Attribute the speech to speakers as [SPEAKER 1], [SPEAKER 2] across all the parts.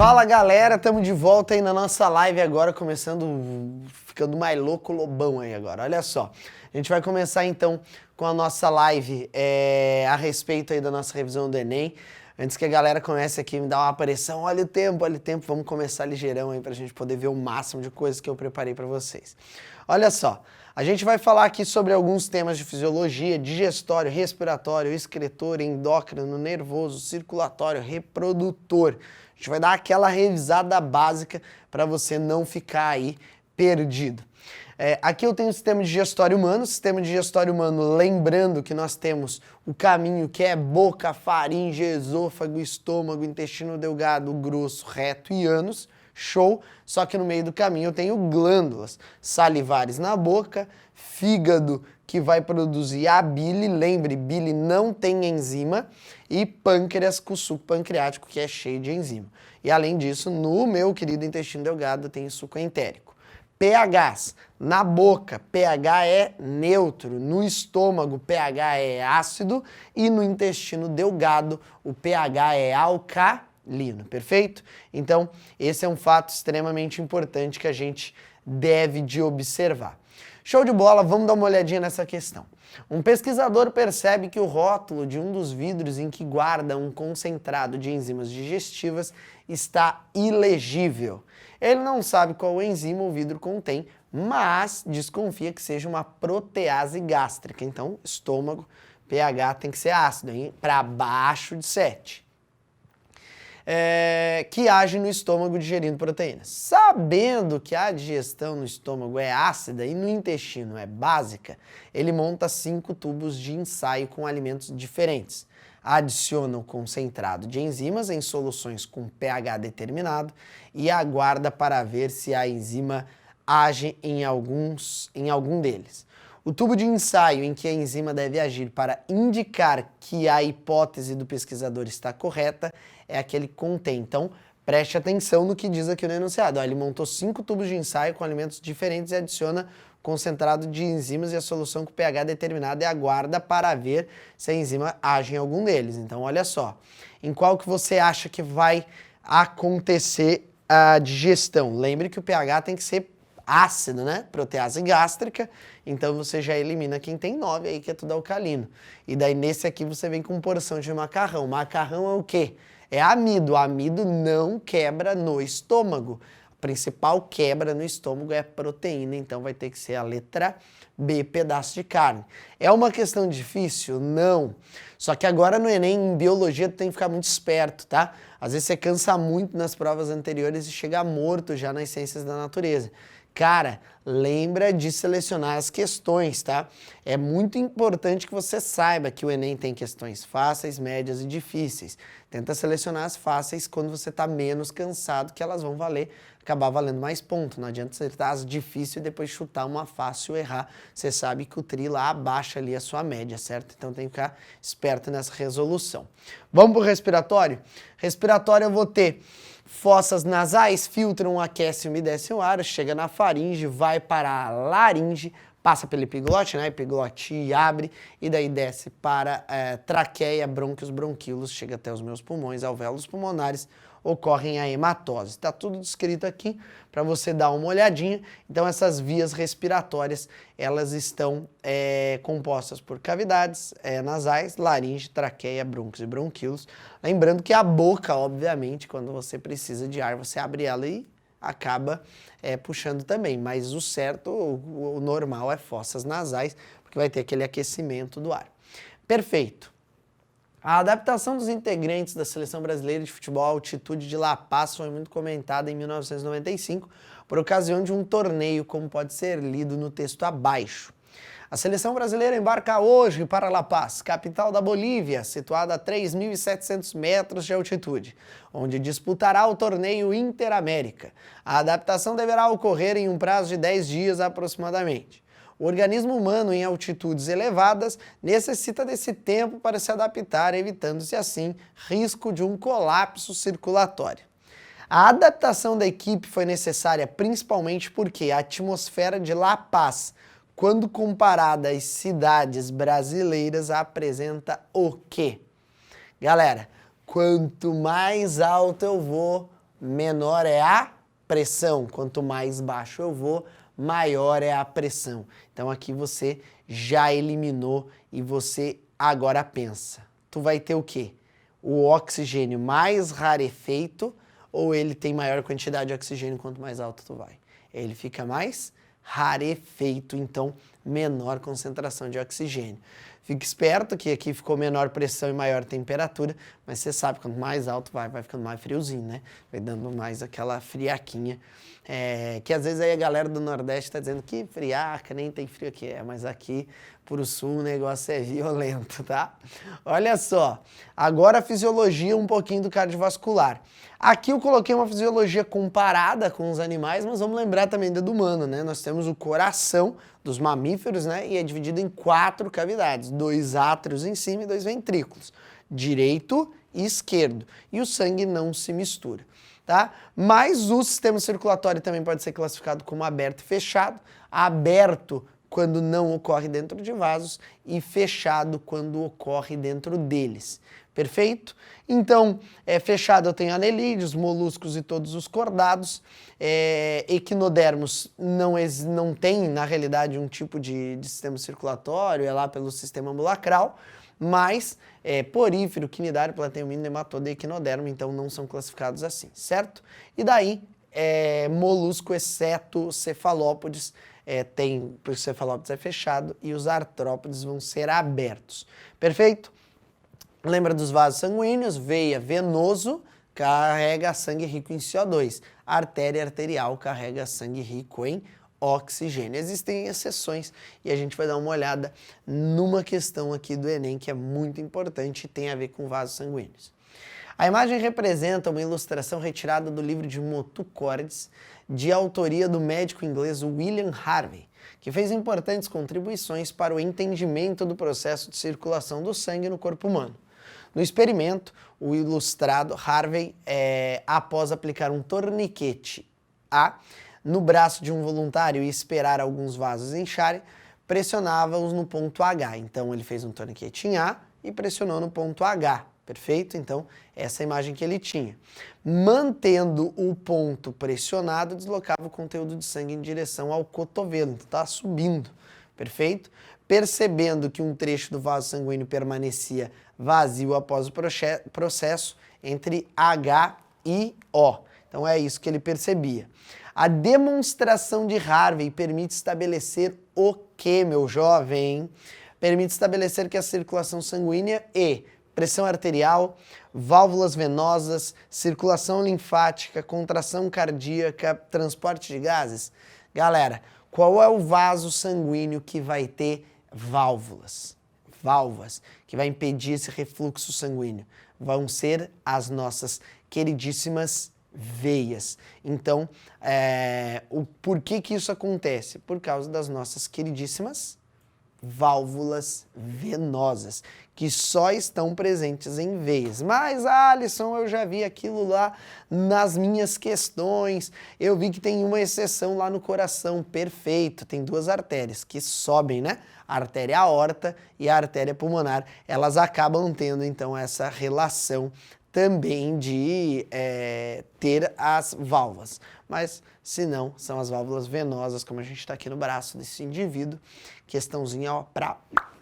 [SPEAKER 1] Fala galera, estamos de volta aí na nossa live agora, ficando mais louco lobão aí agora, olha só. A gente vai começar então com a nossa live a respeito aí da nossa revisão do Enem. Antes que a galera comece aqui a me dar uma aparição, olha o tempo, vamos começar ligeirão aí pra gente poder ver o máximo de coisas que eu preparei pra vocês. Olha só, a gente vai falar aqui sobre alguns temas de fisiologia, digestório, respiratório, excretor, endócrino, nervoso, circulatório, reprodutor. A gente vai dar aquela revisada básica para você não ficar aí perdido. Aqui eu tenho o sistema digestório humano, lembrando que nós temos o caminho que é boca, faringe, esôfago, estômago, intestino delgado, grosso, reto e ânus. Show! Só que no meio do caminho eu tenho glândulas salivares na boca, fígado que vai produzir a bile, lembre, bile não tem enzima, e pâncreas com suco pancreático que é cheio de enzima. E além disso, no meu querido intestino delgado tem suco entérico. pHs, na boca, pH é neutro, no estômago, pH é ácido e no intestino delgado, o pH é alcalino, perfeito? Então, esse é um fato extremamente importante que a gente deve de observar. Show de bola, vamos dar uma olhadinha nessa questão. Um pesquisador percebe que o rótulo de um dos vidros em que guarda um concentrado de enzimas digestivas está ilegível. Ele não sabe qual enzima o vidro contém, mas desconfia que seja uma protease gástrica. Então, estômago, pH tem que ser ácido, para baixo de 7. Que age no estômago digerindo proteínas. Sabendo que a digestão no estômago é ácida e no intestino é básica, ele monta 5 tubos de ensaio com alimentos diferentes. Adiciona o concentrado de enzimas em soluções com pH determinado e aguarda para ver se a enzima age em algum deles. O tubo de ensaio em que a enzima deve agir para indicar que a hipótese do pesquisador está correta é aquele que contém. Então, preste atenção no que diz aqui no enunciado. Ele montou 5 tubos de ensaio com alimentos diferentes e adiciona concentrado de enzimas e a solução com pH determinado e aguarda para ver se a enzima age em algum deles. Então, olha só, em qual que você acha que vai acontecer a digestão? Lembre que o pH tem que ser ácido, né? Protease gástrica, então você já elimina quem tem 9 aí, que é tudo alcalino. E daí nesse aqui você vem com porção de macarrão. Macarrão é o quê? É amido. Amido não quebra no estômago. A principal quebra no estômago é a proteína, então vai ter que ser a letra B, pedaço de carne. É uma questão difícil? Não. Só que agora no Enem, em biologia, tu tem que ficar muito esperto, tá? Às vezes você cansa muito nas provas anteriores e chega morto já nas ciências da natureza. Cara, lembra de selecionar as questões, tá? É muito importante que você saiba que o Enem tem questões fáceis, médias e difíceis. Tenta selecionar as fáceis quando você está menos cansado, que elas vão acabar valendo mais ponto. Não adianta você acertar as difíceis e depois chutar uma fácil e errar. Você sabe que o tri lá abaixa ali a sua média, certo? Então tem que ficar esperto nessa resolução. Vamos para o respiratório? Respiratório eu vou ter fossas nasais, filtram, aquecem e umedecem o ar, chega na faringe, vai para a laringe, passa pela epiglote, né? A epiglote abre e daí desce para traqueia, brônquios, bronquíolos, chega até os meus pulmões, alvéolos pulmonares, ocorrem a hematose. Está tudo descrito aqui para você dar uma olhadinha. Então essas vias respiratórias, elas estão compostas por cavidades nasais, laringe, traqueia, brônquios e bronquíolos. Lembrando que a boca, obviamente, quando você precisa de ar, você abre ela e acaba puxando também. Mas o certo, o normal é fossas nasais, porque vai ter aquele aquecimento do ar. Perfeito. A adaptação dos integrantes da Seleção Brasileira de Futebol à altitude de La Paz foi muito comentada em 1995 por ocasião de um torneio, como pode ser lido no texto abaixo. A seleção brasileira embarca hoje para La Paz, capital da Bolívia, situada a 3.700 metros de altitude, onde disputará o torneio Interamérica. A adaptação deverá ocorrer em um prazo de 10 dias aproximadamente. O organismo humano em altitudes elevadas necessita desse tempo para se adaptar, evitando-se assim risco de um colapso circulatório. A adaptação da equipe foi necessária principalmente porque a atmosfera de La Paz, quando comparada às cidades brasileiras, apresenta o quê? Galera, quanto mais alto eu vou, menor é a pressão. Quanto mais baixo eu vou, maior é a pressão. Então aqui você já eliminou e você agora pensa. Tu vai ter o quê? O oxigênio mais rarefeito ou ele tem maior quantidade de oxigênio quanto mais alto tu vai? Ele fica mais rarefeito, então menor concentração de oxigênio. Fique esperto que aqui ficou menor pressão e maior temperatura, mas você sabe, quanto mais alto vai ficando mais friozinho, né? Vai dando mais aquela friaquinha, que às vezes aí a galera do Nordeste está dizendo que friaca, nem tem frio aqui, mas aqui pro Sul o negócio é violento, tá? Olha só, agora a fisiologia um pouquinho do cardiovascular. Aqui eu coloquei uma fisiologia comparada com os animais, mas vamos lembrar também do humano, né? Nós temos o coração dos mamíferos, né? E é dividido em 4 cavidades, 2 átrios em cima e 2 ventrículos, direito e esquerdo. E o sangue não se mistura, tá? Mas o sistema circulatório também pode ser classificado como aberto e fechado. Aberto quando não ocorre dentro de vasos e fechado quando ocorre dentro deles. Perfeito? Então, fechado eu tenho anelídeos, moluscos e todos os cordados. Equinodermos não tem, na realidade, um tipo de sistema circulatório, é lá pelo sistema ambulacral, mas porífero, quinidário, plateomino, nematodo e equinodermo, então não são classificados assim, certo? E daí, molusco, exceto cefalópodes, porque o cefalópodes é fechado e os artrópodes vão ser abertos. Perfeito? Lembra dos vasos sanguíneos? Veia, venoso, carrega sangue rico em CO2. Artéria arterial carrega sangue rico em oxigênio. Existem exceções e a gente vai dar uma olhada numa questão aqui do Enem que é muito importante e tem a ver com vasos sanguíneos. A imagem representa uma ilustração retirada do livro de Motu-Cordis, de autoria do médico inglês William Harvey, que fez importantes contribuições para o entendimento do processo de circulação do sangue no corpo humano. No experimento, o ilustrado Harvey, após aplicar um torniquete no braço de um voluntário e esperar alguns vasos incharem, pressionava-os no ponto H. Então ele fez um torniquete em A e pressionou no ponto H. Perfeito? Então, essa é a imagem que ele tinha. Mantendo o ponto pressionado, deslocava o conteúdo de sangue em direção ao cotovelo. Então, está subindo. Perfeito? Percebendo que um trecho do vaso sanguíneo permanecia vazio após o processo entre H e O. Então, é isso que ele percebia. A demonstração de Harvey permite estabelecer o quê, meu jovem? Permite estabelecer que a circulação sanguínea e pressão arterial, válvulas venosas, circulação linfática, contração cardíaca, transporte de gases. Galera, qual é o vaso sanguíneo que vai ter válvulas? Válvulas, que vai impedir esse refluxo sanguíneo. Vão ser as nossas queridíssimas veias. Então, por que isso acontece? Por causa das nossas queridíssimas válvulas venosas, que só estão presentes em veias. Mas, Alisson, eu já vi aquilo lá nas minhas questões, eu vi que tem uma exceção lá no coração. Perfeito, tem 2 artérias que sobem, né? A artéria aorta e a artéria pulmonar, elas acabam tendo, então, essa relação também de ter as válvulas. Mas, se não, são as válvulas venosas, como a gente está aqui no braço desse indivíduo. Questãozinha, ó, para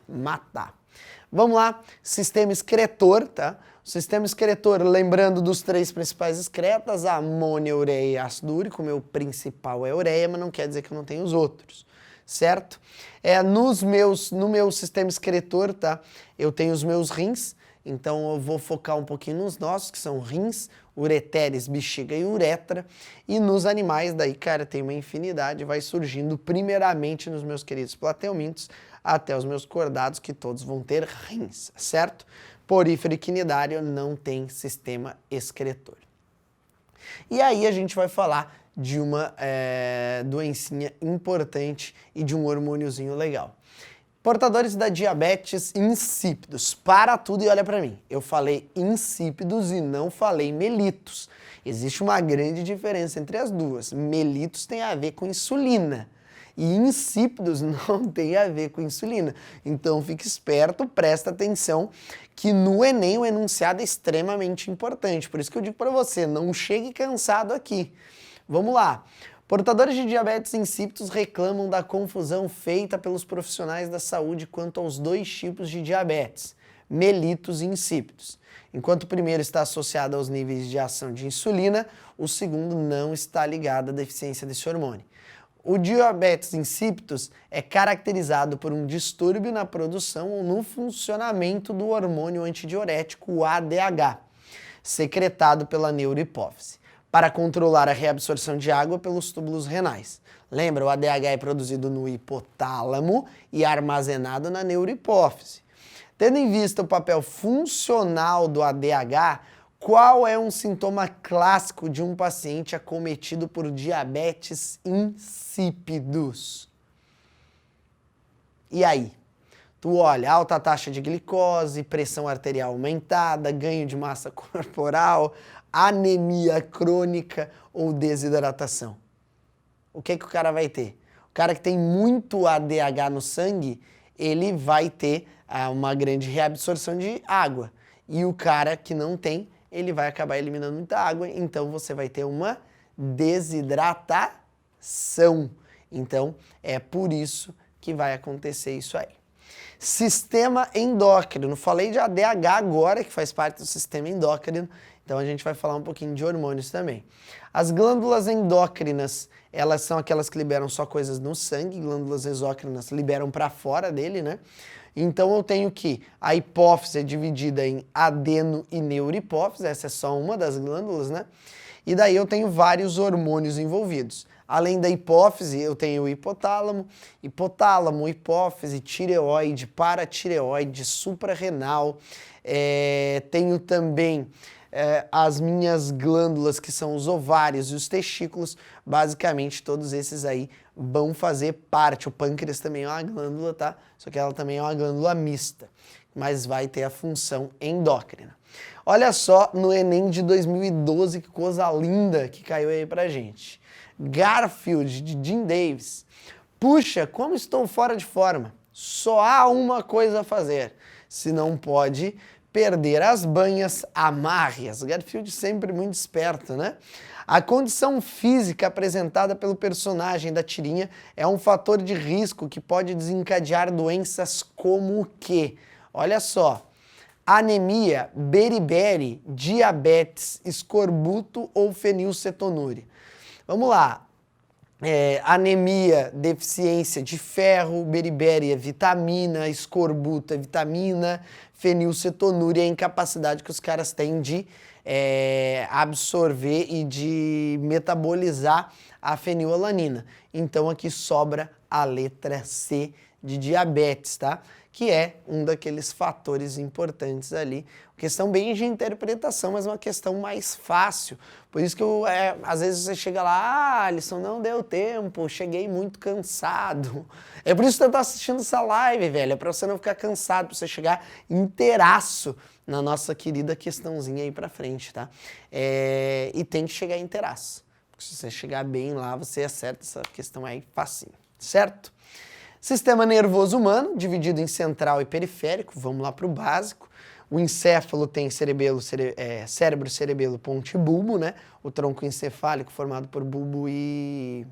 [SPEAKER 1] matar. Vamos lá, sistema excretor, tá? O sistema excretor, lembrando dos 3 principais excretas, amônia, ureia e ácido úrico. O meu principal é ureia, mas não quer dizer que eu não tenho os outros, certo? No meu sistema excretor, tá? Eu tenho os meus rins. Então eu vou focar um pouquinho nos nossos, que são rins, ureteres, bexiga e uretra. E nos animais, daí, cara, tem uma infinidade, vai surgindo primeiramente nos meus queridos plateumintos, até os meus cordados, que todos vão ter rins, certo? Porífero e quinidário não tem sistema excretor. E aí a gente vai falar de uma doencinha importante e de um hormôniozinho legal. Portadores da diabetes insípidos. Para tudo e olha para mim. Eu falei insípidos e não falei melitos. Existe uma grande diferença entre as duas. Melitos tem a ver com insulina. E insípidos não tem a ver com insulina. Então fique esperto, presta atenção, que no Enem o enunciado é extremamente importante. Por isso que eu digo para você, não chegue cansado aqui. Vamos lá. Portadores de diabetes insípidos reclamam da confusão feita pelos profissionais da saúde quanto aos dois tipos de diabetes, mellitus e insípidos. Enquanto o primeiro está associado aos níveis de ação de insulina, o segundo não está ligado à deficiência desse hormônio. O diabetes insípidos é caracterizado por um distúrbio na produção ou no funcionamento do hormônio antidiurético, o ADH, secretado pela neurohipófise, para controlar a reabsorção de água pelos túbulos renais. Lembra, o ADH é produzido no hipotálamo e armazenado na neurohipófise. Tendo em vista o papel funcional do ADH, qual é um sintoma clássico de um paciente acometido por diabetes insípidos? E aí? Tu olha, alta taxa de glicose, pressão arterial aumentada, ganho de massa corporal, anemia crônica ou desidratação. O que o cara vai ter? O cara que tem muito ADH no sangue, ele vai ter uma grande reabsorção de água. E o cara que não tem, ele vai acabar eliminando muita água, então você vai ter uma desidratação. Então, é por isso que vai acontecer isso aí. Sistema endócrino. Falei de ADH agora, que faz parte do sistema endócrino, então a gente vai falar um pouquinho de hormônios também. As glândulas endócrinas, elas são aquelas que liberam só coisas no sangue, glândulas exócrinas liberam para fora dele, né? Então eu tenho que a hipófise é dividida em adeno e neurohipófise, essa é só uma das glândulas, né? E daí eu tenho vários hormônios envolvidos. Além da hipófise, eu tenho o hipotálamo, hipófise, tireoide, paratireoide, suprarrenal. Tenho também as minhas glândulas, que são os ovários e os testículos. Basicamente, todos esses aí vão fazer parte. O pâncreas também é uma glândula, tá? Só que ela também é uma glândula mista, mas vai ter a função endócrina. Olha só no Enem de 2012, que coisa linda que caiu aí pra gente. Garfield, de Jim Davis. Puxa, como estou fora de forma. Só há uma coisa a fazer. Se não pode perder as banhas, amarre-as. Garfield sempre muito esperto, né? A condição física apresentada pelo personagem da tirinha é um fator de risco que pode desencadear doenças como o quê? Olha só. Anemia, beriberi, diabetes, escorbuto ou fenilcetonúria. Vamos lá, anemia, deficiência de ferro, beriberi é vitamina, escorbuto é vitamina, fenilcetonúria é a incapacidade que os caras têm de absorver e de metabolizar a fenilalanina. Então aqui sobra a letra C de diabetes, tá? Que é um daqueles fatores importantes ali. Questão bem de interpretação, mas uma questão mais fácil. Por isso que às vezes você chega lá, Alisson, não deu tempo, cheguei muito cansado. É por isso que você tá assistindo essa live, velho, é pra você não ficar cansado, pra você chegar inteiraço na nossa querida questãozinha aí pra frente, tá? E tem que chegar inteiraço. Porque se você chegar bem lá, você acerta essa questão aí facinho, certo? Sistema nervoso humano, dividido em central e periférico, vamos lá para o básico. O encéfalo tem cérebro, cerebelo, ponte e bulbo, né? O tronco encefálico formado por bulbo e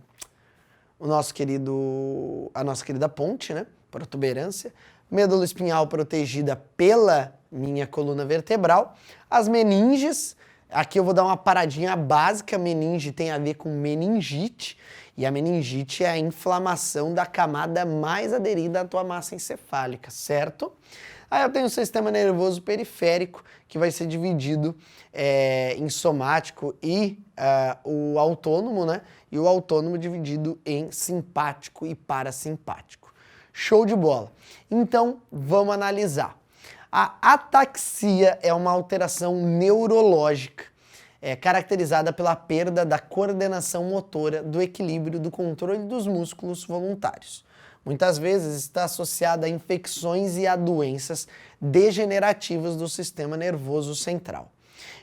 [SPEAKER 1] a nossa querida ponte, né? Protuberância. Medula espinhal protegida pela minha coluna vertebral. As meninges, aqui eu vou dar uma paradinha básica, meninge tem a ver com meningite. E a meningite é a inflamação da camada mais aderida à tua massa encefálica, certo? Aí eu tenho o sistema nervoso periférico, que vai ser dividido em somático e o autônomo, né? E o autônomo dividido em simpático e parasimpático. Show de bola! Então, vamos analisar. A ataxia é uma alteração neurológica, caracterizada pela perda da coordenação motora, do equilíbrio, do controle dos músculos voluntários. Muitas vezes está associada a infecções e a doenças degenerativas do sistema nervoso central.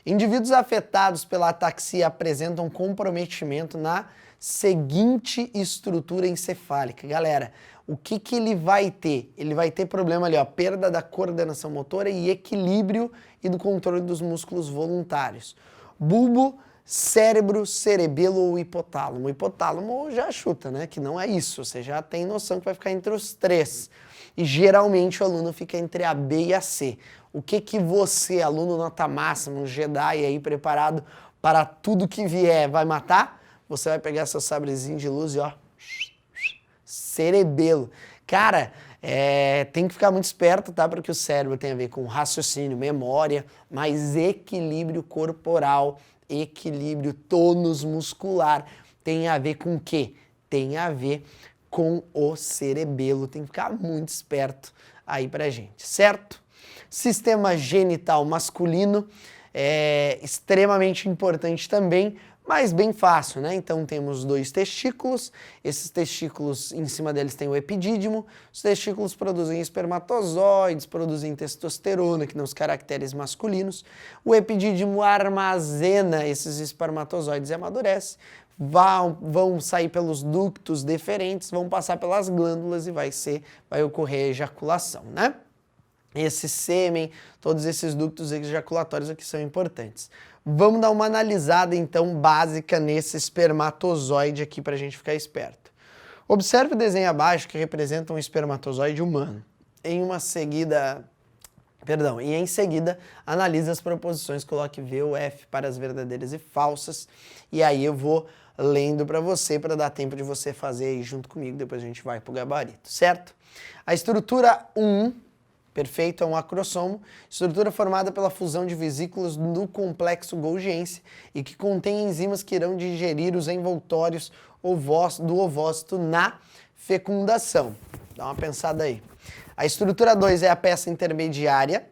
[SPEAKER 1] Indivíduos afetados pela ataxia apresentam comprometimento na seguinte estrutura encefálica. Galera, o que que ele vai ter? Ele vai ter problema ali, ó, perda da coordenação motora e equilíbrio e do controle dos músculos voluntários. Bulbo, cérebro, cerebelo ou hipotálamo. O hipotálamo já chuta, né? Que não é isso. Você já tem noção que vai ficar entre os três. E geralmente o aluno fica entre a B e a C. O que que você, aluno nota máxima, um Jedi aí preparado para tudo que vier, vai matar? Você vai pegar seu sabrezinho de luz e ó, cerebelo. Cara, tem que ficar muito esperto, tá? Porque o cérebro tem a ver com raciocínio, memória, mas equilíbrio corporal, equilíbrio tônus muscular, tem a ver com o quê? Tem a ver com o cerebelo. Tem que ficar muito esperto aí pra gente, certo? Sistema genital masculino é extremamente importante também, mas bem fácil, né? Então temos 2 testículos, esses testículos, em cima deles tem o epidídimo, os testículos produzem espermatozoides, produzem testosterona, que são os caracteres masculinos, o epidídimo armazena esses espermatozoides e amadurece, vão sair pelos ductos deferentes, vão passar pelas glândulas e vai ocorrer a ejaculação, né? Esse sêmen, todos esses ductos ejaculatórios aqui são importantes. Vamos dar uma analisada, então, básica nesse espermatozoide aqui para a gente ficar esperto. Observe o desenho abaixo que representa um espermatozoide humano. Em seguida, analise as proposições, coloque V ou F para as verdadeiras e falsas, e aí eu vou lendo para você, para dar tempo de você fazer aí junto comigo, depois a gente vai para o gabarito, certo? A estrutura 1, perfeito, é um acrossomo, estrutura formada pela fusão de vesículas no complexo Golgiense e que contém enzimas que irão digerir os envoltórios do ovócito na fecundação. Dá uma pensada aí. A estrutura 2 é a peça intermediária,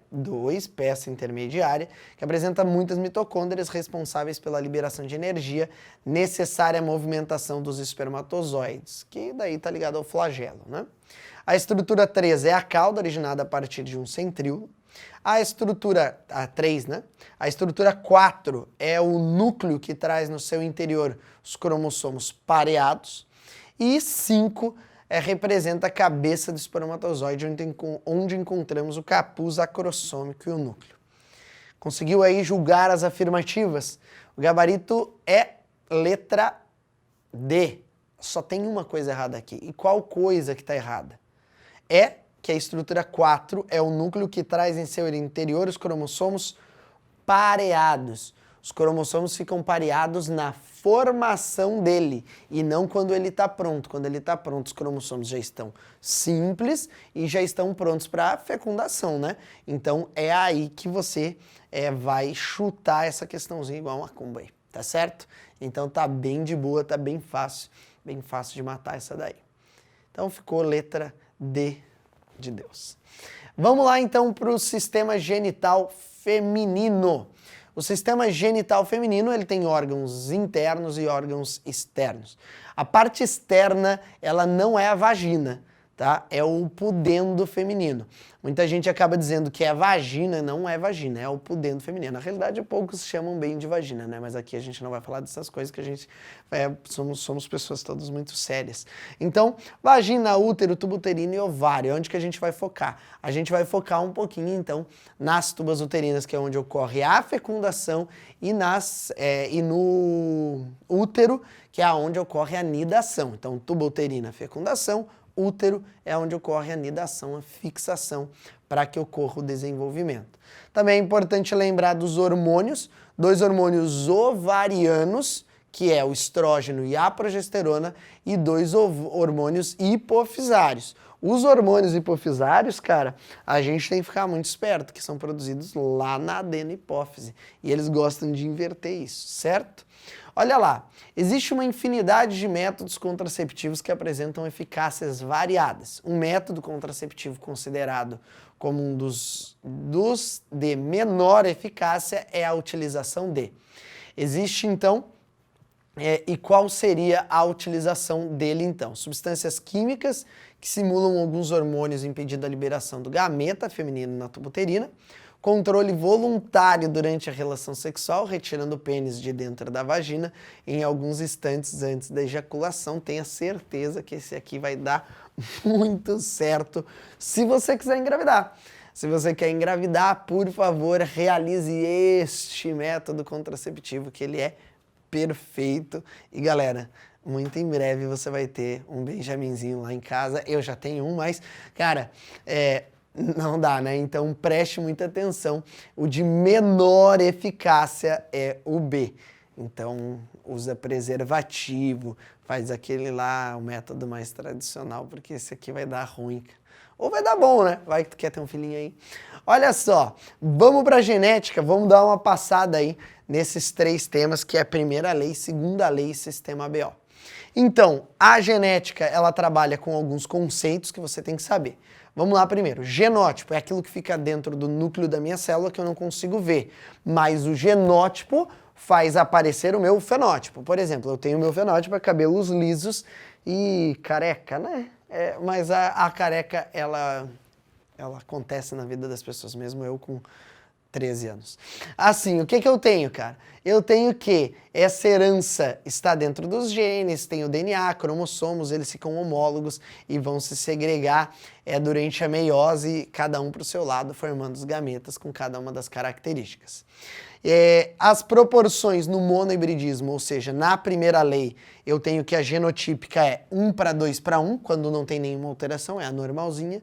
[SPEAKER 1] que apresenta muitas mitocôndrias responsáveis pela liberação de energia necessária à movimentação dos espermatozoides, que daí está ligado ao flagelo, né? A estrutura 3 é a cauda, originada a partir de um centríolo. A estrutura 3, né? A estrutura 4 é o núcleo que traz no seu interior os cromossomos pareados. E 5 representa a cabeça do espermatozoide, onde encontramos o capuz acrossômico e o núcleo. Conseguiu aí julgar as afirmativas? O gabarito é letra D. Só tem uma coisa errada aqui. E qual coisa que está errada? É que a estrutura 4 é o núcleo que traz em seu interior os cromossomos pareados. Os cromossomos ficam pareados na formação dele e não quando ele está pronto. Quando ele está pronto, os cromossomos já estão simples e já estão prontos para fecundação, né? Então é aí que você vai chutar essa questãozinha igual uma macumba aí, tá certo? Então tá bem de boa, tá bem fácil de matar essa daí. Então ficou letra D de Deus. Vamos lá então para o sistema genital feminino. O sistema genital feminino ele tem órgãos internos e órgãos externos. A parte externa ela não é a vagina, tá? É o pudendo feminino. Muita gente acaba dizendo que é vagina, não é vagina, é o pudendo feminino. Na realidade, poucos chamam bem de vagina, né? Mas aqui a gente não vai falar dessas coisas que a gente somos pessoas todas muito sérias. Então, vagina, útero, tubo uterino e ovário, onde que a gente vai focar? A gente vai focar um pouquinho, então, nas tubas uterinas, que é onde ocorre a fecundação, e no útero, que é onde ocorre a nidação. Então, tuba uterina, fecundação, útero é onde ocorre a nidação, a fixação, para que ocorra o desenvolvimento. Também é importante lembrar dos hormônios, 2 hormônios ovarianos, que é o estrógeno e a progesterona, e 2 hormônios hipofisários. Os hormônios hipofisários, cara, a gente tem que ficar muito esperto, que são produzidos lá na adenohipófise, e eles gostam de inverter isso, certo? Olha lá, existe uma infinidade de métodos contraceptivos que apresentam eficácias variadas. Um método contraceptivo considerado como um dos de menor eficácia é a utilização de. Existe então, e qual seria a utilização dele então? Substâncias químicas que simulam alguns hormônios impedindo a liberação do gameta feminino na tuba uterina, controle voluntário durante a relação sexual, retirando o pênis de dentro da vagina em alguns instantes antes da ejaculação. Tenha certeza que esse aqui vai dar muito certo se você quiser engravidar. Se você quer engravidar, por favor, realize este método contraceptivo, que ele é perfeito. E galera, muito em breve você vai ter um Benjaminzinho lá em casa. Eu já tenho um, mas, cara, não dá, né? Então preste muita atenção. O de menor eficácia é o B. Então usa preservativo, faz aquele lá, o método mais tradicional, porque esse aqui vai dar ruim. Ou vai dar bom, né? Vai que tu quer ter um filhinho aí. Olha só, vamos para a genética, vamos dar uma passada aí nesses 3 temas, que é a primeira lei, segunda lei e sistema BO. Então, a genética, ela trabalha com alguns conceitos que você tem que saber. Vamos lá primeiro. Genótipo é aquilo que fica dentro do núcleo da minha célula que eu não consigo ver, mas o genótipo faz aparecer o meu fenótipo. Por exemplo, eu tenho o meu fenótipo, cabelos lisos e careca, né? Mas a careca, ela acontece na vida das pessoas, mesmo eu com 13 anos. Assim, o que eu tenho, cara? Eu tenho que essa herança está dentro dos genes, tem o DNA, cromossomos, eles ficam homólogos e vão se segregar durante a meiose, cada um para o seu lado, formando os gametas com cada uma das características. As proporções no monohibridismo, ou seja, na primeira lei, eu tenho que a genotípica é 1:2:1, quando não tem nenhuma alteração, é a normalzinha.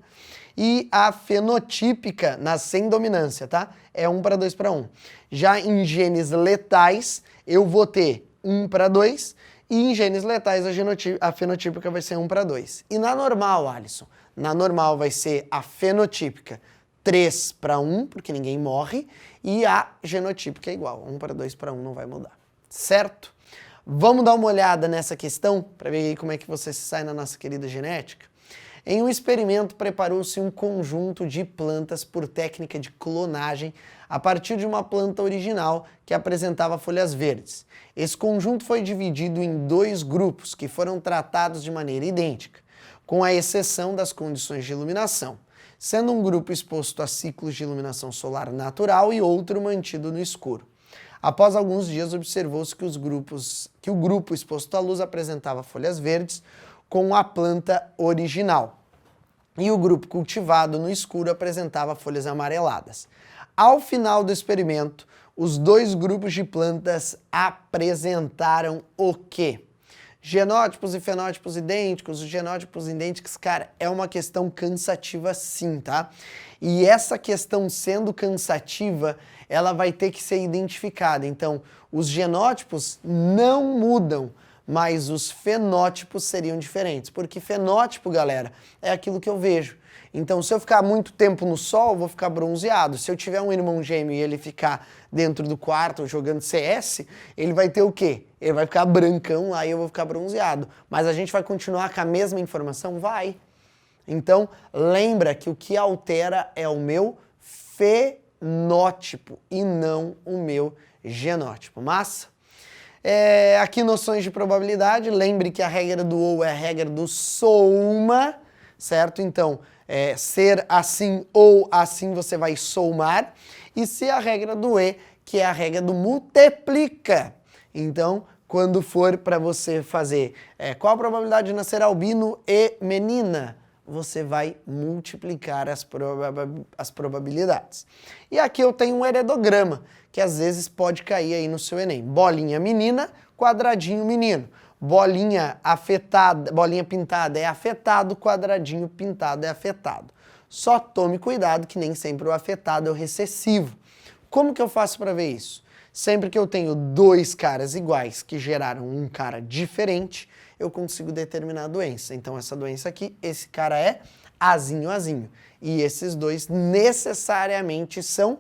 [SPEAKER 1] E a fenotípica, na sem dominância, tá? É 1:2:1. Já em genes letais, eu vou ter 1:2, e em genes letais a fenotípica vai ser 1:2. E na normal, Alisson, na normal vai ser a fenotípica 3:1, porque ninguém morre, e a genotípica é igual, 1:2:1 não vai mudar, certo? Vamos dar uma olhada nessa questão, para ver aí como é que você se sai na nossa querida genética? Em um experimento, preparou-se um conjunto de plantas por técnica de clonagem a partir de uma planta original que apresentava folhas verdes. Esse conjunto foi dividido em 2 grupos que foram tratados de maneira idêntica, com a exceção das condições de iluminação, sendo um grupo exposto a ciclos de iluminação solar natural e outro mantido no escuro. Após alguns dias, observou-se que o grupo exposto à luz apresentava folhas verdes com a planta original, e o grupo cultivado no escuro apresentava folhas amareladas. Ao final do experimento, os 2 grupos de plantas apresentaram o quê? Genótipos e fenótipos idênticos. Os genótipos idênticos, cara, é uma questão cansativa sim, tá? E essa questão sendo cansativa, ela vai ter que ser identificada. Então, os genótipos não mudam, mas os fenótipos seriam diferentes. Porque fenótipo, galera, é aquilo que eu vejo. Então, se eu ficar muito tempo no sol, eu vou ficar bronzeado. Se eu tiver um irmão gêmeo e ele ficar dentro do quarto jogando CS, ele vai ter o quê? Ele vai ficar brancão lá e eu vou ficar bronzeado. Mas a gente vai continuar com a mesma informação? Vai. Então, lembra que o que altera é o meu fenótipo e não o meu genótipo. Massa? Aqui noções de probabilidade. Lembre que a regra do ou é a regra do soma, certo? Então, ser assim ou assim você vai somar. E se a regra do E, que é a regra do multiplica. Então, quando for para você fazer qual a probabilidade de nascer albino e menina, você vai multiplicar as probabilidades. E aqui eu tenho um heredograma, que às vezes pode cair aí no seu Enem. Bolinha menina, quadradinho menino. Bolinha afetada, bolinha pintada é afetado, quadradinho pintado é afetado. Só tome cuidado que nem sempre o afetado é o recessivo. Como que eu faço para ver isso? Sempre que eu tenho 2 caras iguais que geraram um cara diferente, eu consigo determinar a doença. Então essa doença aqui, esse cara é azinho, azinho. E esses 2 necessariamente são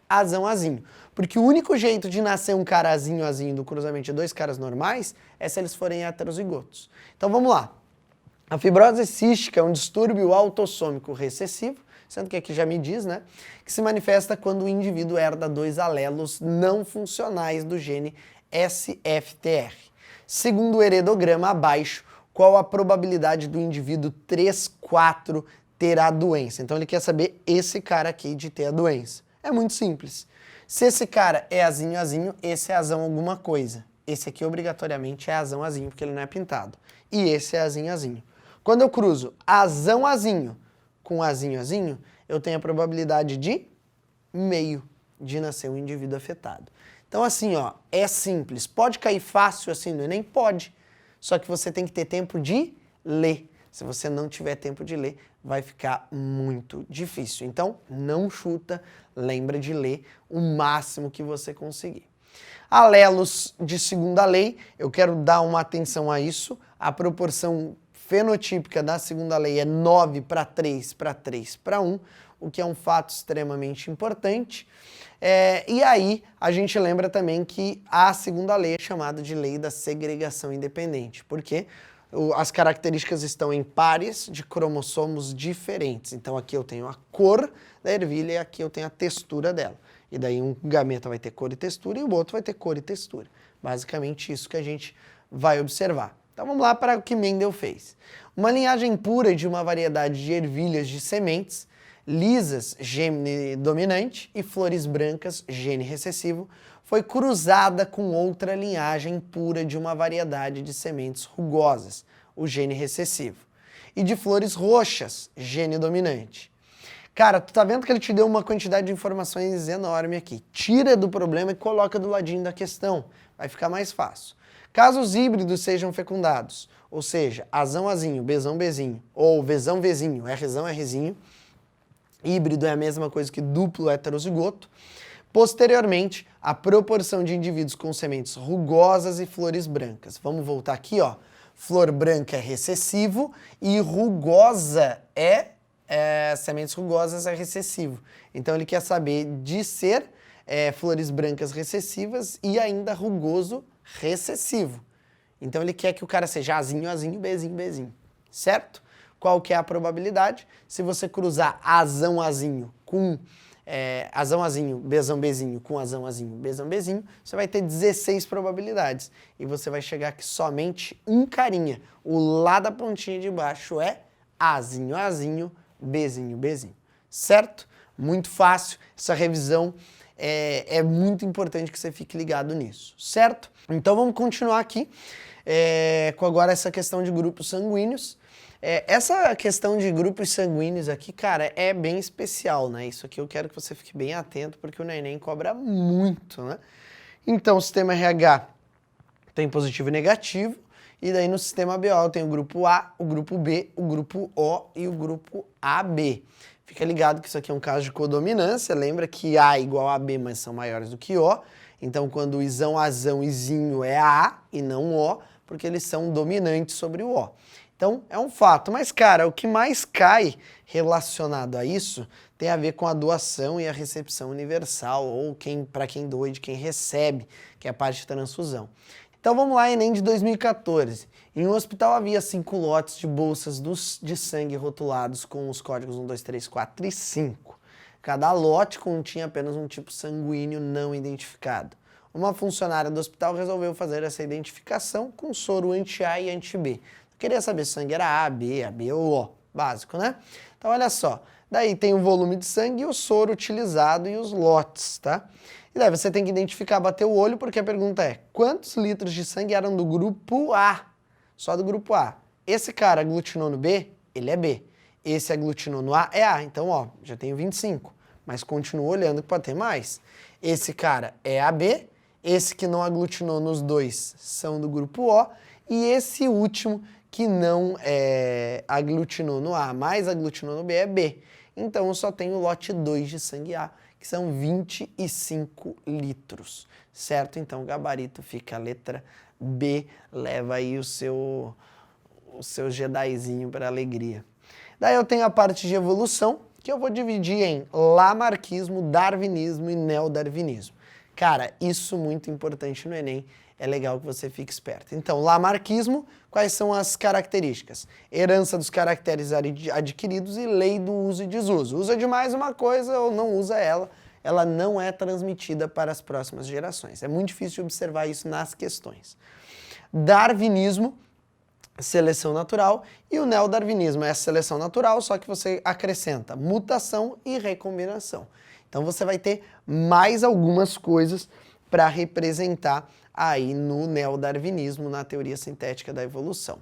[SPEAKER 1] azão, azinho. Porque o único jeito de nascer um cara azinho, azinho do cruzamento de 2 caras normais é se eles forem heterozigotos. Então vamos lá. A fibrose cística é um distúrbio autossômico recessivo, sendo que aqui já me diz, né, que se manifesta quando o indivíduo herda 2 alelos não funcionais do gene SFTR. Segundo o heredograma abaixo, qual a probabilidade do indivíduo 3, 4 ter a doença? Então ele quer saber esse cara aqui de ter a doença. É muito simples. Se esse cara é azinho, azinho, esse é azão alguma coisa. Esse aqui obrigatoriamente é azão, azinho, porque ele não é pintado. E esse é azinho, azinho. Quando eu cruzo azão, azinho com azinho, azinho, eu tenho a probabilidade de meio de nascer um indivíduo afetado. Então assim, ó, é simples. Pode cair fácil assim no Enem? Pode. Só que você tem que ter tempo de ler. Se você não tiver tempo de ler, vai ficar muito difícil. Então, não chuta, lembra de ler o máximo que você conseguir. Alelos de segunda lei, eu quero dar uma atenção a isso. A proporção fenotípica da segunda lei é 9 para 3 para 3 para 1, o que é um fato extremamente importante. E aí, a gente lembra também que a segunda lei é chamada de lei da segregação independente, porque as características estão em pares de cromossomos diferentes. Então aqui eu tenho a cor da ervilha e aqui eu tenho a textura dela. E daí um gameta vai ter cor e textura e o outro vai ter cor e textura. Basicamente isso que a gente vai observar. Então vamos lá para o que Mendel fez. Uma linhagem pura de uma variedade de ervilhas de sementes, lisas, gene dominante, e flores brancas, gene recessivo, foi cruzada com outra linhagem pura de uma variedade de sementes rugosas, o gene recessivo, e de flores roxas, gene dominante. Cara, tu tá vendo que ele te deu uma quantidade de informações enorme aqui. Tira do problema e coloca do ladinho da questão, vai ficar mais fácil. Caso os híbridos sejam fecundados, ou seja, azão, azinho, bezão, bezinho, ou vezão, vezinho, Rzão, Rzinho, híbrido é a mesma coisa que duplo heterozigoto. Posteriormente, a proporção de indivíduos com sementes rugosas e flores brancas. Vamos voltar aqui, ó. Flor branca é recessivo e rugosa sementes rugosas é recessivo. Então ele quer saber de ser flores brancas recessivas e ainda rugoso recessivo. Então ele quer que o cara seja azinho, azinho, bezinho, bezinho. Certo? Qual que é a probabilidade? Se você cruzar azão, azinho com azão, azinho, bezão, bezinho com azão, azinho, bezão, bezinho, você vai ter 16 probabilidades. E você vai chegar que somente um carinha, o lá da pontinha de baixo é azinho, azinho, bezinho, bezinho. Certo? Muito fácil. Essa revisão é muito importante que você fique ligado nisso. Certo? Então vamos continuar aqui com agora essa questão de grupos sanguíneos. Essa questão de grupos sanguíneos aqui, cara, é bem especial, né? Isso aqui eu quero que você fique bem atento, porque o Enem cobra muito, né? Então, o sistema RH tem positivo e negativo, e daí no sistema BO tem o grupo A, o grupo B, o grupo O e o grupo AB. Fica ligado que isso aqui é um caso de codominância, lembra que A é igual a B, mas são maiores do que O. Então, quando o isão, azão, izinho é A e não O, porque eles são dominantes sobre o O. Então, é um fato. Mas, cara, o que mais cai relacionado a isso tem a ver com a doação e a recepção universal, ou para quem doa e de quem recebe, que é a parte de transfusão. Então, vamos lá, Enem de 2014. Em um hospital havia 5 lotes de bolsas de sangue rotulados com os códigos 1, 2, 3, 4 e 5. Cada lote continha apenas um tipo sanguíneo não identificado. Uma funcionária do hospital resolveu fazer essa identificação com soro anti-A e anti-B. Queria saber se o sangue era A, B ou O. Básico, né? Então, olha só. Daí tem o volume de sangue e o soro utilizado e os lotes, tá? E daí você tem que identificar, bater o olho, porque a pergunta é: quantos litros de sangue eram do grupo A? Só do grupo A. Esse cara aglutinou no B, ele é B. Esse aglutinou no A, é A. Então, ó, já tenho 25. Mas continuo olhando que pode ter mais. Esse cara é AB. Esse que não aglutinou nos dois são do grupo O. E esse último que não aglutinou no A, mas aglutinou no B é B. Então eu só tenho o lote 2 de sangue A, que são 25 litros, certo? Então o gabarito fica a letra B, leva aí o seu Jedizinho para alegria. Daí eu tenho a parte de evolução, que eu vou dividir em lamarquismo, darwinismo e neodarwinismo. Cara, isso muito importante no Enem. É legal que você fique esperto. Então, lamarquismo, quais são as características? Herança dos caracteres adquiridos e lei do uso e desuso. Usa demais uma coisa ou não usa ela não é transmitida para as próximas gerações. É muito difícil observar isso nas questões. Darwinismo, seleção natural, e o neodarwinismo é a seleção natural, só que você acrescenta mutação e recombinação. Então você vai ter mais algumas coisas para representar aí no neodarwinismo, na teoria sintética da evolução.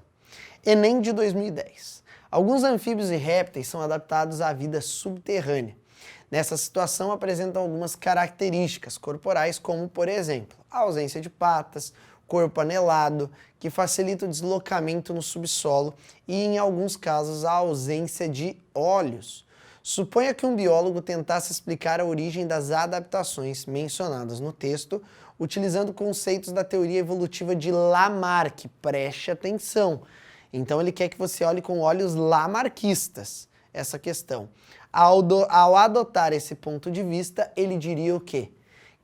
[SPEAKER 1] Enem de 2010. Alguns anfíbios e répteis são adaptados à vida subterrânea. Nessa situação apresentam algumas características corporais, como, por exemplo, a ausência de patas, corpo anelado, que facilita o deslocamento no subsolo e, em alguns casos, a ausência de olhos. Suponha que um biólogo tentasse explicar a origem das adaptações mencionadas no texto, utilizando conceitos da teoria evolutiva de Lamarck. Preste atenção. Então ele quer que você olhe com olhos lamarquistas essa questão. Ao adotar esse ponto de vista, ele diria o quê?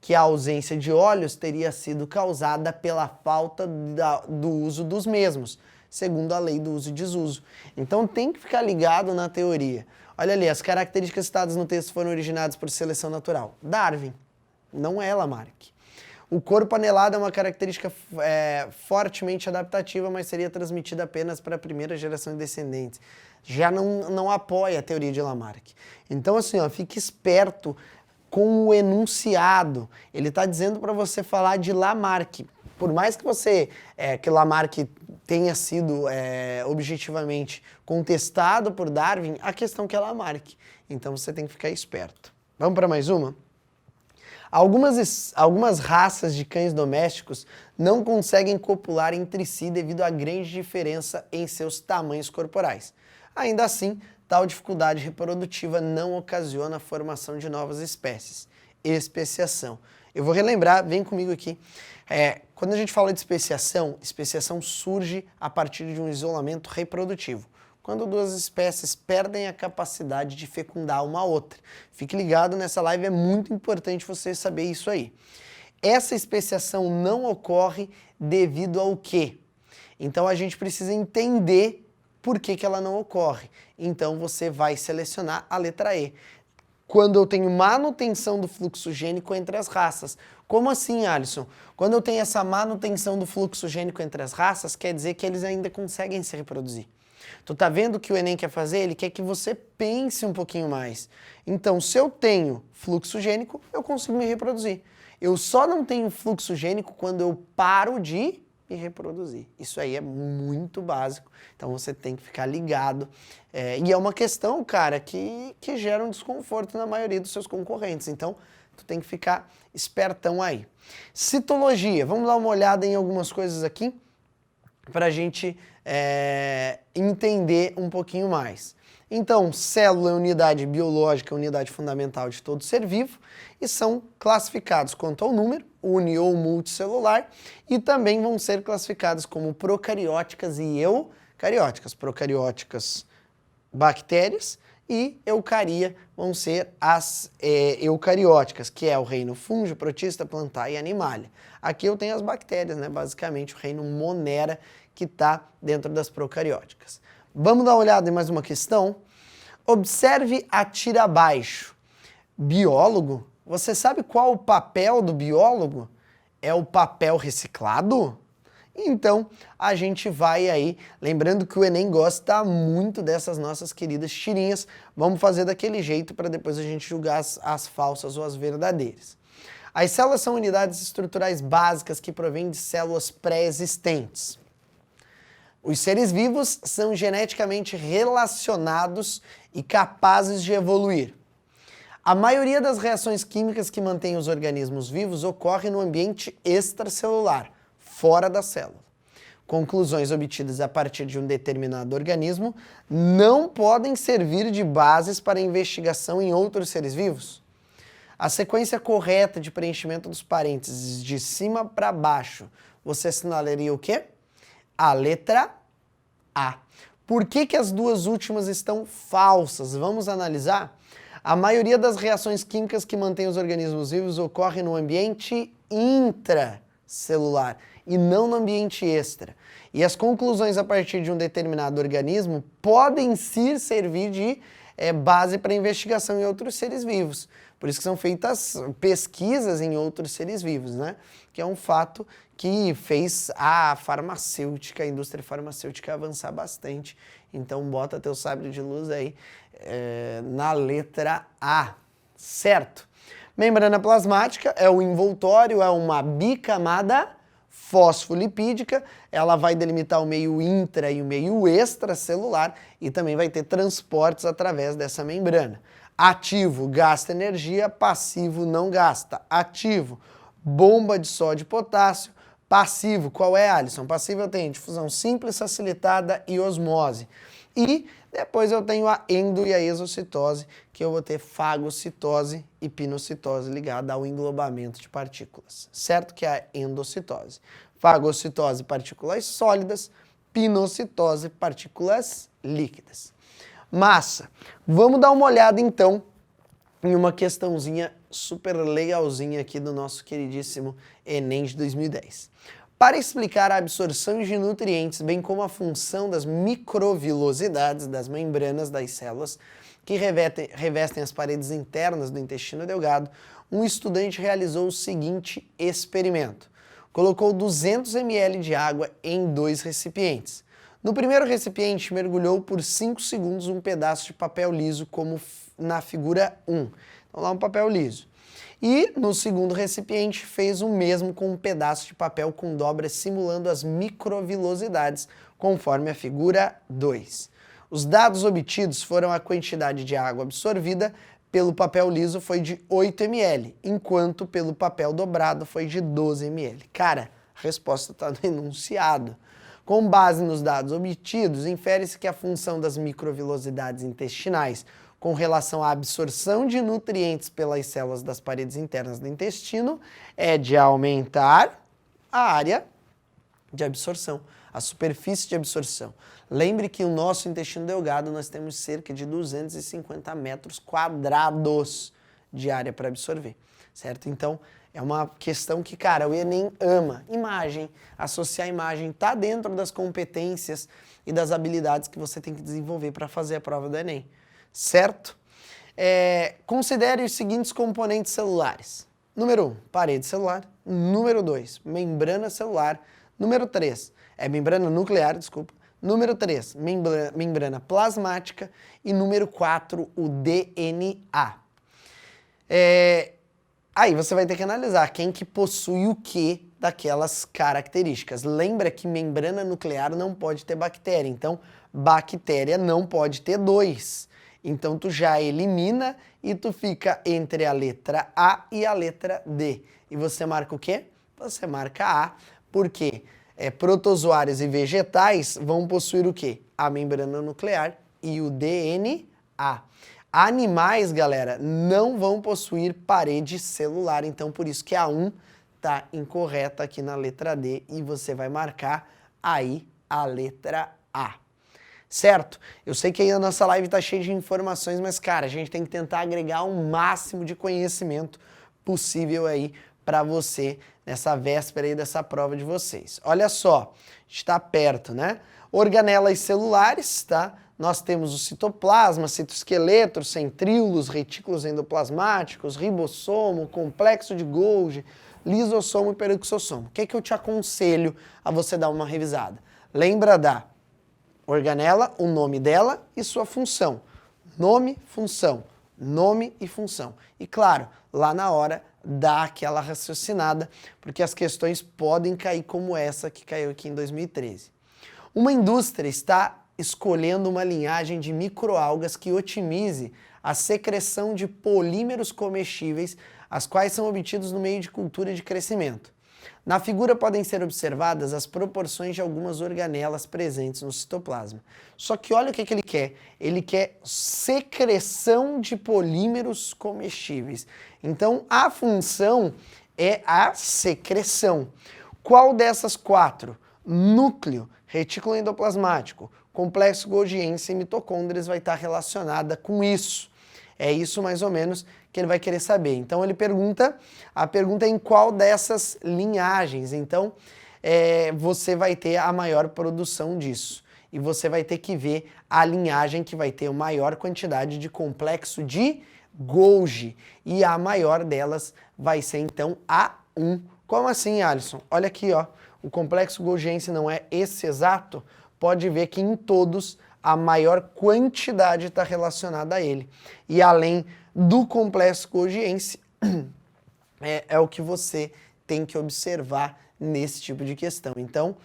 [SPEAKER 1] Que a ausência de olhos teria sido causada pela falta do uso dos mesmos, segundo a lei do uso e desuso. Então tem que ficar ligado na teoria. Olha ali, as características citadas no texto foram originadas por seleção natural. Darwin, não é Lamarck. O corpo anelado é uma característica fortemente adaptativa, mas seria transmitida apenas para a primeira geração de descendentes. Já não apoia a teoria de Lamarck. Então, assim, ó, fique esperto com o enunciado. Ele está dizendo para você falar de Lamarck. Por mais que que Lamarck tenha sido objetivamente contestado por Darwin, a questão que é Lamarck. Então você tem que ficar esperto. Vamos para mais uma? Algumas raças de cães domésticos não conseguem copular entre si devido à grande diferença em seus tamanhos corporais. Ainda assim, tal dificuldade reprodutiva não ocasiona a formação de novas espécies. Especiação. Eu vou relembrar, vem comigo aqui. Quando a gente fala de especiação surge a partir de um isolamento reprodutivo. Quando duas espécies perdem a capacidade de fecundar uma outra. Fique ligado nessa live, é muito importante você saber isso aí. Essa especiação não ocorre devido ao quê? Então a gente precisa entender por que ela não ocorre. Então você vai selecionar a letra E. Quando eu tenho manutenção do fluxo gênico entre as raças. Como assim, Alisson? Quando eu tenho essa manutenção do fluxo gênico entre as raças, quer dizer que eles ainda conseguem se reproduzir. Tu tá vendo o que o Enem quer fazer? Ele quer que você pense um pouquinho mais. Então, se eu tenho fluxo gênico, eu consigo me reproduzir. Eu só não tenho fluxo gênico quando eu paro de me reproduzir. Isso aí é muito básico, então você tem que ficar ligado. E é uma questão, cara, que gera um desconforto na maioria dos seus concorrentes. Então, tu tem que ficar espertão aí. Citologia. Vamos dar uma olhada em algumas coisas aqui para a gente entender um pouquinho mais. Então, célula é unidade biológica, unidade fundamental de todo ser vivo e são classificados quanto ao número, uni ou multicelular, e também vão ser classificadas como procarióticas e eucarióticas. Procarióticas, bactérias, e eucaria vão ser as eucarióticas, que é o reino fungo, protista, plantar e animalia. Aqui eu tenho as bactérias, né? Basicamente o reino monera, que está dentro das procarióticas. Vamos dar uma olhada em mais uma questão? Observe a tira abaixo. Biólogo? Você sabe qual o papel do biólogo? É o papel reciclado? Então, a gente vai aí, lembrando que o Enem gosta muito dessas nossas queridas tirinhas, vamos fazer daquele jeito para depois a gente julgar as falsas ou as verdadeiras. As células são unidades estruturais básicas que provêm de células pré-existentes. Os seres vivos são geneticamente relacionados e capazes de evoluir. A maioria das reações químicas que mantêm os organismos vivos ocorre no ambiente extracelular, fora da célula. Conclusões obtidas a partir de um determinado organismo não podem servir de bases para investigação em outros seres vivos. A sequência correta de preenchimento dos parênteses de cima para baixo, você assinalaria o quê? A letra A. Por que as duas últimas estão falsas? Vamos analisar? A maioria das reações químicas que mantêm os organismos vivos ocorre no ambiente intracelular e não no ambiente extra. E as conclusões a partir de um determinado organismo podem sim servir de base para investigação em outros seres vivos. Por isso que são feitas pesquisas em outros seres vivos, né? Que é um fato que fez a farmacêutica, a indústria farmacêutica avançar bastante. Então bota teu sabre de luz aí na letra A, certo? Membrana plasmática é o envoltório, é uma bicamada fosfolipídica, ela vai delimitar o meio intra e o meio extracelular e também vai ter transportes através dessa membrana. Ativo, gasta energia, passivo, não gasta. Ativo, bomba de sódio e potássio. Passivo, qual é, Alisson? Passivo eu tenho difusão simples, facilitada e osmose. E depois eu tenho a endo e a exocitose, que eu vou ter fagocitose e pinocitose ligada ao englobamento de partículas, certo? Que é a endocitose. Fagocitose, partículas sólidas, pinocitose, partículas líquidas. Massa! Vamos dar uma olhada então em uma questãozinha super legalzinha aqui do nosso queridíssimo Enem de 2010. Para explicar a absorção de nutrientes, bem como a função das microvilosidades das membranas das células que revestem as paredes internas do intestino delgado, um estudante realizou o seguinte experimento. Colocou 200 ml de água em 2 recipientes. No primeiro recipiente, mergulhou por 5 segundos um pedaço de papel liso, como na figura 1. Então, lá um papel liso. E no segundo recipiente fez o mesmo com um pedaço de papel com dobras simulando as microvilosidades, conforme a figura 2. Os dados obtidos foram a quantidade de água absorvida pelo papel liso foi de 8 ml, enquanto pelo papel dobrado foi de 12 ml. Cara, a resposta está no enunciado. Com base nos dados obtidos, infere-se que a função das microvilosidades intestinais com relação à absorção de nutrientes pelas células das paredes internas do intestino é de aumentar a área de absorção, a superfície de absorção. Lembre que o nosso intestino delgado nós temos cerca de 250 metros quadrados de área para absorver, certo? Então, é uma questão que, cara, o Enem ama. Imagem, associar imagem, tá dentro das competências e das habilidades que você tem que desenvolver para fazer a prova do Enem. Certo? Considere os seguintes componentes celulares. Número 1, parede celular. Número 2, membrana celular. Número 3, membrana nuclear, desculpa. Número 3, membrana plasmática. E número 4, o DNA. Aí você vai ter que analisar quem que possui o que daquelas características. Lembra que membrana nuclear não pode ter bactéria, então bactéria não pode ter 2. Então tu já elimina e tu fica entre a letra A e a letra D. E você marca o quê? Você marca A, porque protozoários e vegetais vão possuir o quê? A membrana nuclear e o DNA. Animais, galera, não vão possuir parede celular, então por isso que a 1 tá incorreta aqui na letra D e você vai marcar aí a letra A. Certo? Eu sei que aí a nossa live tá cheia de informações, mas, cara, a gente tem que tentar agregar o máximo de conhecimento possível aí para você nessa véspera aí dessa prova de vocês. Olha só, a gente tá perto, né? Organelas celulares, tá? Nós temos o citoplasma, citoesqueleto, centríolos, retículos endoplasmáticos, ribossomo, complexo de Golgi, lisossomo e peroxissomo. O que eu te aconselho a você dar uma revisada? Lembra da organela, o nome dela e sua função. Nome, função. Nome e função. E claro, lá na hora, dá aquela raciocinada, porque as questões podem cair como essa que caiu aqui em 2013. Uma indústria está escolhendo uma linhagem de microalgas que otimize a secreção de polímeros comestíveis, as quais são obtidos no meio de cultura de crescimento. Na figura podem ser observadas as proporções de algumas organelas presentes no citoplasma. Só que olha o que ele quer. Ele quer secreção de polímeros comestíveis. Então, a função é a secreção. Qual dessas 4? Núcleo, retículo endoplasmático, complexo golgiense e mitocôndrias vai estar relacionada com isso. É isso mais ou menos que ele vai querer saber. Então ele pergunta, a pergunta é em qual dessas linhagens. Então você vai ter a maior produção disso. E você vai ter que ver a linhagem que vai ter a maior quantidade de complexo de Golgi. E a maior delas vai ser então a 1. Como assim, Alisson? Olha aqui, ó. O complexo golgiense não é esse exato? Pode ver que em todos a maior quantidade está relacionada a ele. E além do complexo golgiense, é o que você tem que observar nesse tipo de questão. Então,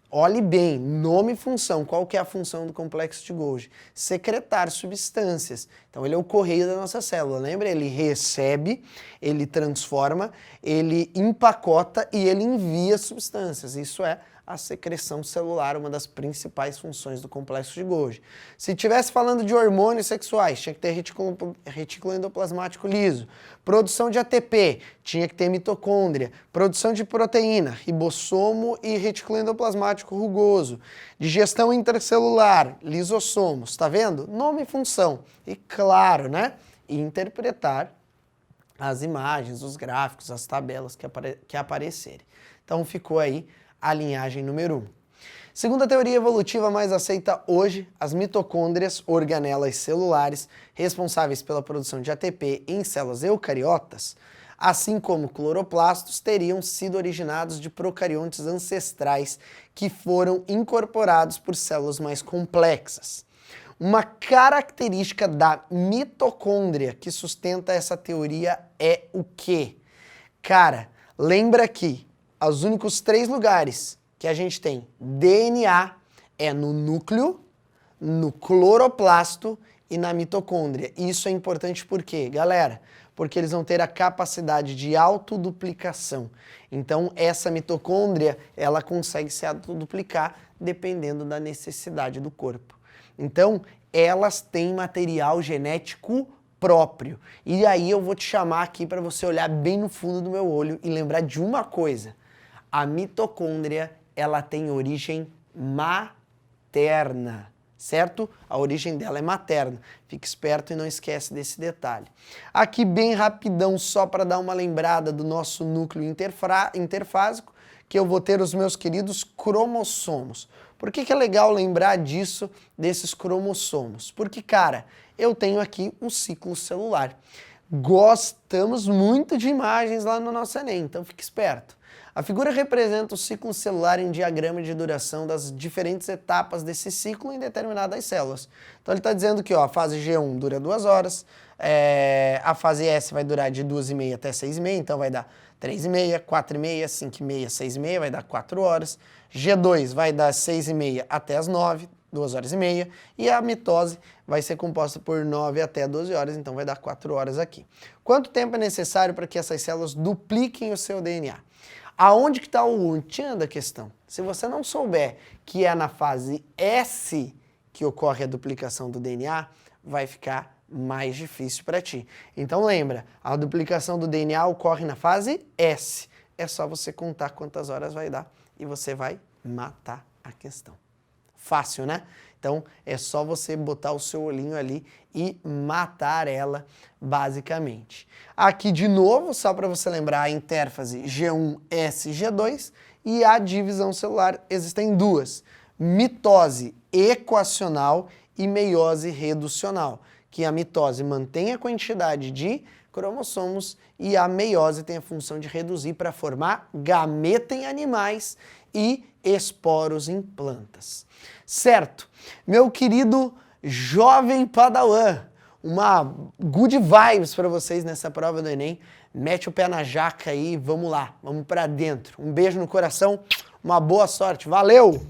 [SPEAKER 1] olhe bem, nome e função. Qual que é a função do complexo de Golgi? Secretar substâncias. Então, ele é o correio da nossa célula, lembra? Ele recebe, ele transforma, ele empacota e ele envia substâncias. Isso é a secreção celular, uma das principais funções do complexo de Golgi. Se estivesse falando de hormônios sexuais, tinha que ter retículo endoplasmático liso. Produção de ATP, tinha que ter mitocôndria. Produção de proteína, ribossomo e retículo endoplasmático rugoso. Digestão intercelular, lisossomos. Tá vendo? Nome e função. E claro, né? Interpretar as imagens, os gráficos, as tabelas que aparecerem. Então ficou aí a linhagem número 1. Segundo a teoria evolutiva mais aceita hoje, as mitocôndrias, organelas celulares responsáveis pela produção de ATP em células eucariotas, assim como cloroplastos, teriam sido originados de procariontes ancestrais que foram incorporados por células mais complexas. Uma característica da mitocôndria que sustenta essa teoria é o quê? Cara, lembra que os únicos 3 lugares que a gente tem DNA é no núcleo, no cloroplasto e na mitocôndria. Isso é importante por quê, galera? Porque eles vão ter a capacidade de autoduplicação. Então, essa mitocôndria, ela consegue se autoduplicar dependendo da necessidade do corpo. Então, elas têm material genético próprio. E aí eu vou te chamar aqui para você olhar bem no fundo do meu olho e lembrar de uma coisa. A mitocôndria, ela tem origem materna, certo? A origem dela é materna. Fique esperto e não esquece desse detalhe. Aqui bem rapidão, só para dar uma lembrada do nosso núcleo interfásico, que eu vou ter os meus queridos cromossomos. Por que é legal lembrar disso, desses cromossomos? Porque, cara, eu tenho aqui um ciclo celular. Gostamos muito de imagens lá no nosso Enem, então fique esperto. A figura representa o ciclo celular em diagrama de duração das diferentes etapas desse ciclo em determinadas células. Então ele está dizendo que ó, a fase G1 dura 2 horas, a fase S vai durar de 2h30 até 6h30, então vai dar 3h30, 4h30, 5h30, 6h30, vai dar 4 horas. G2 vai dar 6h30 até as 9, 2 horas e meia, e a mitose vai ser composta por 9 até 12 horas, então vai dar 4 horas aqui. Quanto tempo é necessário para que essas células dupliquem o seu DNA? Aonde que está o tchan da questão? Se você não souber que é na fase S que ocorre a duplicação do DNA, vai ficar mais difícil para ti. Então lembra, a duplicação do DNA ocorre na fase S. É só você contar quantas horas vai dar e você vai matar a questão. Fácil, né? Então é só você botar o seu olhinho ali e matar ela, basicamente. Aqui de novo, só para você lembrar, a intérfase G1S e G2 e a divisão celular, existem 2. Mitose equacional e meiose reducional, que a mitose mantém a quantidade de cromossomos e a meiose tem a função de reduzir para formar gameta em animais e esporos em plantas. Certo? Meu querido jovem padawan, uma good vibes para vocês nessa prova do Enem. Mete o pé na jaca aí, vamos lá, vamos para dentro. Um beijo no coração, uma boa sorte, valeu!